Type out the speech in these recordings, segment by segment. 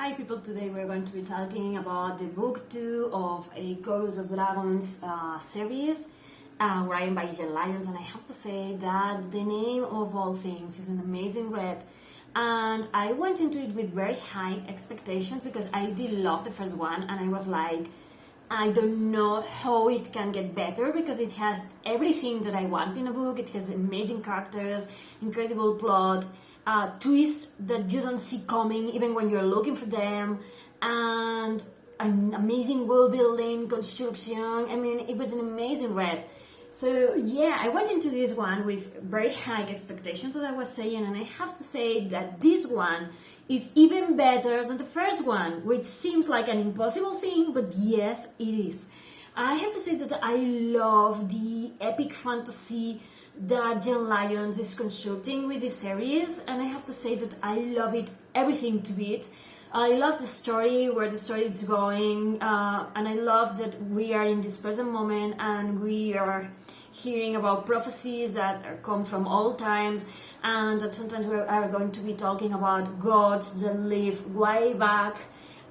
Hi people, today we're going to be talking about the book 2 of a Chorus of Dragons series written by Jenn Lyons, and I have to say that the name of all things is an amazing read, and I went into it with very high expectations because I did love the first one, and I was like, I don't know how it can get better because it has everything that I want in a book. It has amazing characters, incredible plot, twists that you don't see coming even when you're looking for them, and an amazing world building, construction. I mean, it was an amazing read. So yeah, I went into this one with very high expectations, as I was saying, and I have to say that this one is even better than the first one, which seems like an impossible thing, but yes, it is. I have to say that I love the epic fantasy that Jenn Lyons is constructing with this series, and I have to say that I love it, everything to it. I love the story, where the story is going, and I love that we are in this present moment and we are hearing about prophecies that come from old times, and that sometimes we are going to be talking about gods that live way back,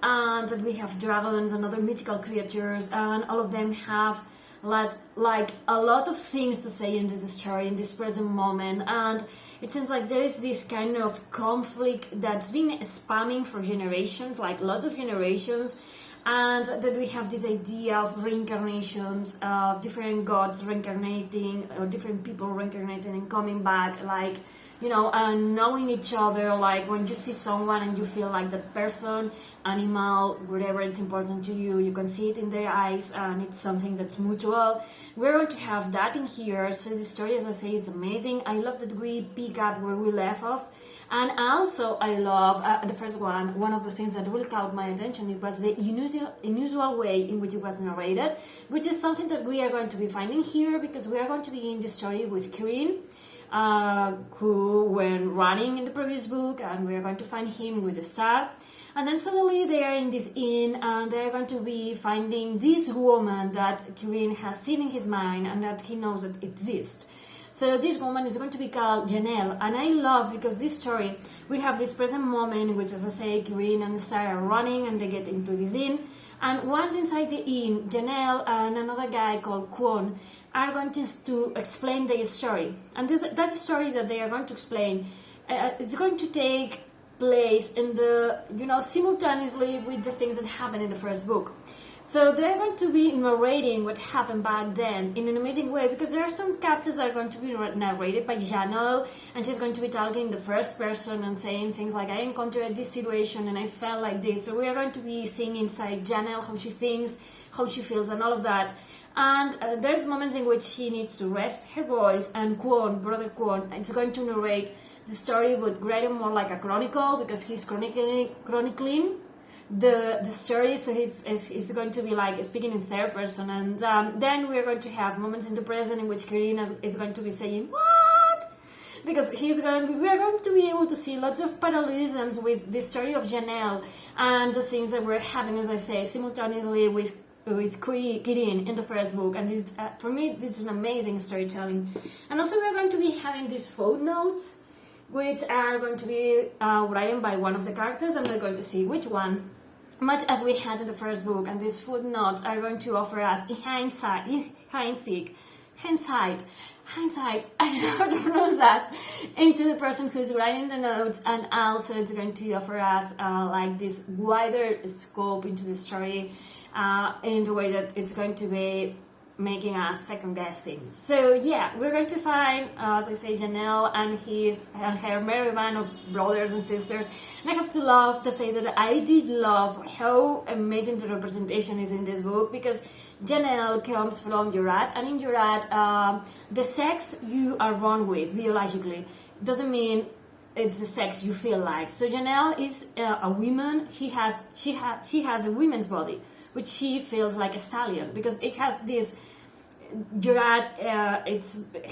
and that we have dragons and other mythical creatures, and all of them have like a lot of things to say in this story, in this present moment. And it seems like there is this kind of conflict that's been spamming for generations, like lots of generations, and that we have this idea of reincarnations, of different gods reincarnating, or different people reincarnating and coming back, like, you know, and knowing each other, like when you see someone and you feel like the person, animal, whatever, it's important to you, you can see it in their eyes, and it's something that's mutual. We're going to have that in here. So the story, as I say, is amazing. I love that we pick up where we left off. And also, I love the first one. One of the things that really caught my attention, it was the unusual way in which it was narrated, which is something that we are going to be finding here, because we are going to begin the story with Kirin, who went running in the previous book, and we are going to find him with a star. And then suddenly they are in this inn, and they are going to be finding this woman that Kirin has seen in his mind and that he knows that exists. So this woman is going to be called Janelle, and I love, because this story, we have this present moment in which, as I say, Kirin and Sarah are running and they get into this inn, and once inside the inn, Janelle and another guy called Kwon are going to explain their story, and that story that they are going to explain, it's going to take place in the, you know, simultaneously with the things that happened in the first book. So they're going to be narrating what happened back then in an amazing way, because there are some chapters that are going to be narrated by Janelle, and she's going to be talking in the first person and saying things like, I encountered this situation and I felt like this. So we are going to be seeing inside Janelle how she thinks, how she feels, and all of that. And there's moments in which she needs to rest her voice, and Kwon, brother Kwon, is going to narrate the story, but greater more like a chronicle, because he's chronicling the story, so he's going to be like speaking in third person. And then we're going to have moments in the present in which Kirin is going to be saying what, because we are going to be able to see lots of parallelisms with the story of Janelle and the things that were happening, as I say, simultaneously with Kirin in the first book. And this, for me, this is an amazing storytelling. And also we're going to be having these footnotes, which are going to be written by one of the characters, and we're going to see which one, much as we had in the first book. And these footnotes are going to offer us hindsight, I don't know how to pronounce that, into the person who's writing the notes, and also it's going to offer us like this wider scope into the story, in the way that it's going to be making us second guess things. So yeah, we're going to find, as I say, Janelle and her merry band of brothers and sisters. And I have to say that I did love how amazing the representation is in this book, because Janelle comes from Jurat, and in Jurat, the sex you are born with biologically doesn't mean it's the sex you feel like. So Janelle is a woman. She has a woman's body, which she feels like a stallion, because it has this Jurat, it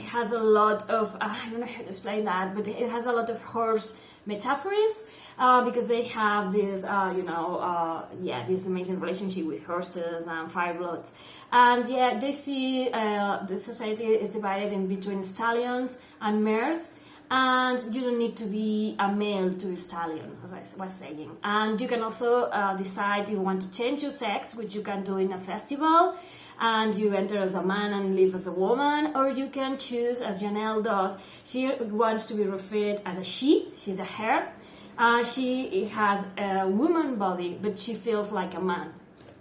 has a lot of, I don't know how to explain that, but it has a lot of horse metaphors, because they have this, this amazing relationship with horses and firebloods. And yeah, they see the society is divided in between stallions and mares, and you don't need to be a male to be stallion, as I was saying. And you can also decide if you want to change your sex, which you can do in a festival, and you enter as a man and live as a woman, or you can choose, as Janelle does. She wants to be referred as a she. She's a her. She has a woman body, but she feels like a man,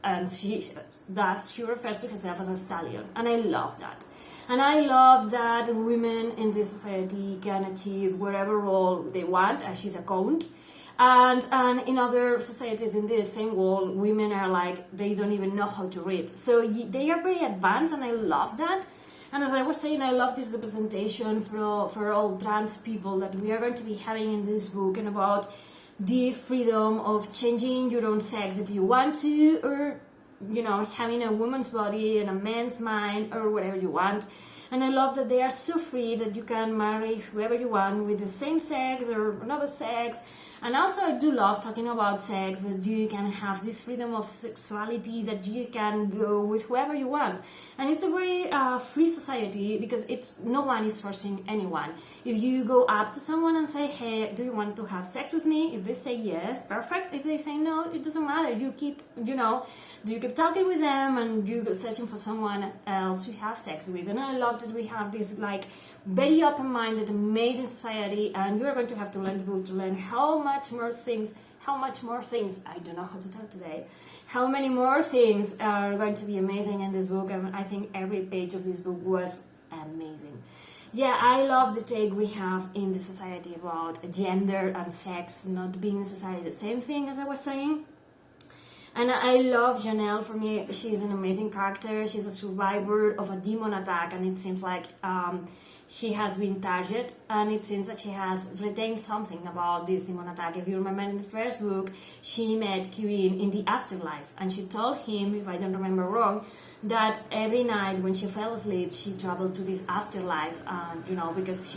and she refers to herself as a stallion, and I love that. And I love that women in this society can achieve whatever role they want, as she's a count. And in other societies in the same world, women are like, they don't even know how to read. So they are very advanced, and I love that. And as I was saying, I love this representation for all trans people that we are going to be having in this book, and about the freedom of changing your own sex if you want to, or having a woman's body and a man's mind, or whatever you want. And I love that they are so free that you can marry whoever you want with the same sex or another sex. And also I do love talking about sex, that you can have this freedom of sexuality, that you can go with whoever you want. And it's a very free society, because no one is forcing anyone. If you go up to someone and say, hey, do you want to have sex with me? If they say yes, perfect. If they say no, it doesn't matter. You keep talking with them, and you go searching for someone else to have sex with. And I love that we have this very open-minded, amazing society, and you're going to have to learn the book to learn how much more things, I don't know how to tell today, how many more things are going to be amazing in this book. And I think every page of this book was amazing. Yeah, I love the take we have in the society about gender and sex not being necessarily the same thing, as I was saying. And I love Janelle. For me, she's an amazing character. She's a survivor of a demon attack, and it seems like she has been targeted, and it seems that she has retained something about this demon attack. If you remember in the first book, she met Kirin in the afterlife, and she told him, if I don't remember wrong, that every night when she fell asleep, she traveled to this afterlife, because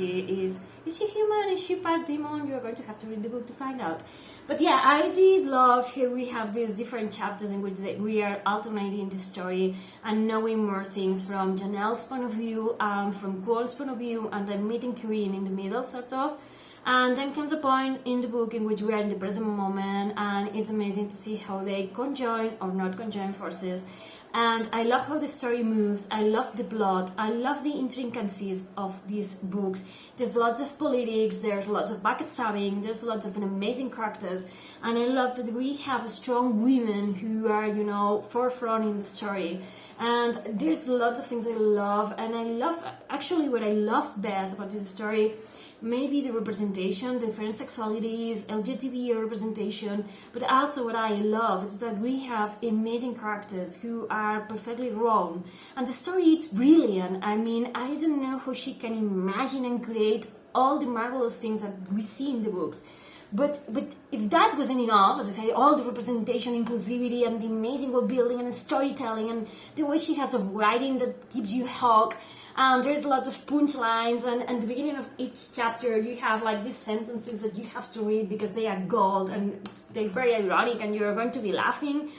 is she human? Is she part demon? You're going to have to read the book to find out. But yeah, I did love here we have these different chapters in which we are alternating the story and knowing more things from Janelle's point of view, from Cole's point of view, and then meeting Kirin in the middle, sort of. And then comes a point in the book in which we are in the present moment, and it's amazing to see how they conjoin or not conjoin forces. And I love how the story moves. I love the plot. I love the intricacies of these books. There's lots of politics, there's lots of backstabbing, there's lots of amazing characters, and I love that we have strong women who are, forefront in the story. And there's lots of things I love, and I love, actually what I love best about this story, maybe the representation, different sexualities, LGBT representation, but also what I love is that we have amazing characters who are perfectly wrong. And the story is brilliant. I mean, I don't know how she can imagine and create all the marvelous things that we see in the books. But if that wasn't enough, as I say, all the representation, inclusivity, and the amazing world building and storytelling, and the way she has of writing that gives you hook, and there's lots of punchlines, and at the beginning of each chapter you have these sentences that you have to read because they are gold and they're very ironic and you're going to be laughing.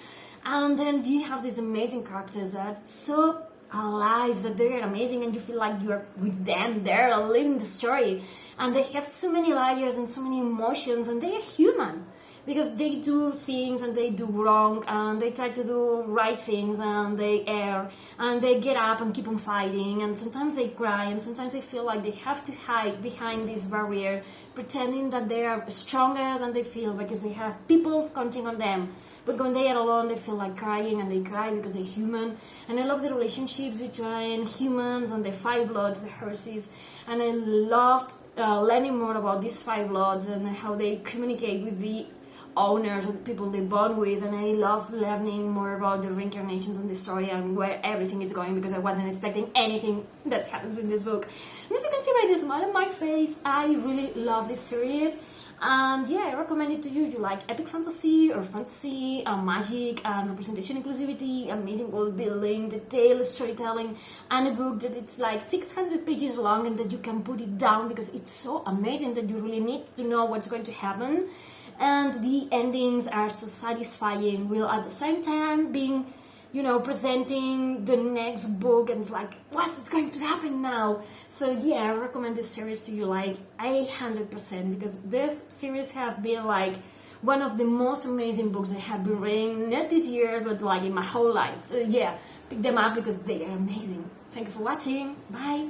And then you have these amazing characters that are so alive, that they're amazing, and you feel like you're with them, they're living the story, and they have so many layers and so many emotions, and they are human because they do things and they do wrong, and they try to do right things, and they err, and they get up and keep on fighting, and sometimes they cry, and sometimes they feel like they have to hide behind this barrier, pretending that they are stronger than they feel because they have people counting on them. But when they are alone, they feel like crying, and they cry because they're human. And I love the relationships between humans and the five bloods, the Herses. And I loved learning more about these five bloods and how they communicate with the owners or the people they bond with. And I love learning more about the reincarnations in the story and where everything is going, because I wasn't expecting anything that happens in this book. And as you can see by the smile on my face, I really love this series. And yeah, I recommend it to you. You like epic fantasy or fantasy, magic, representation, inclusivity, amazing world building, detailed storytelling, and a book that it's 600 pages long and that you can put it down because it's so amazing that you really need to know what's going to happen. And the endings are so satisfying, while at the same time being presenting the next book, and it's like, what is going to happen now? So yeah, I recommend this series to you like 100%, because this series have been like one of the most amazing books I have been reading, not this year, but like in my whole life. So yeah, pick them up because they are amazing. Thank you for watching. Bye.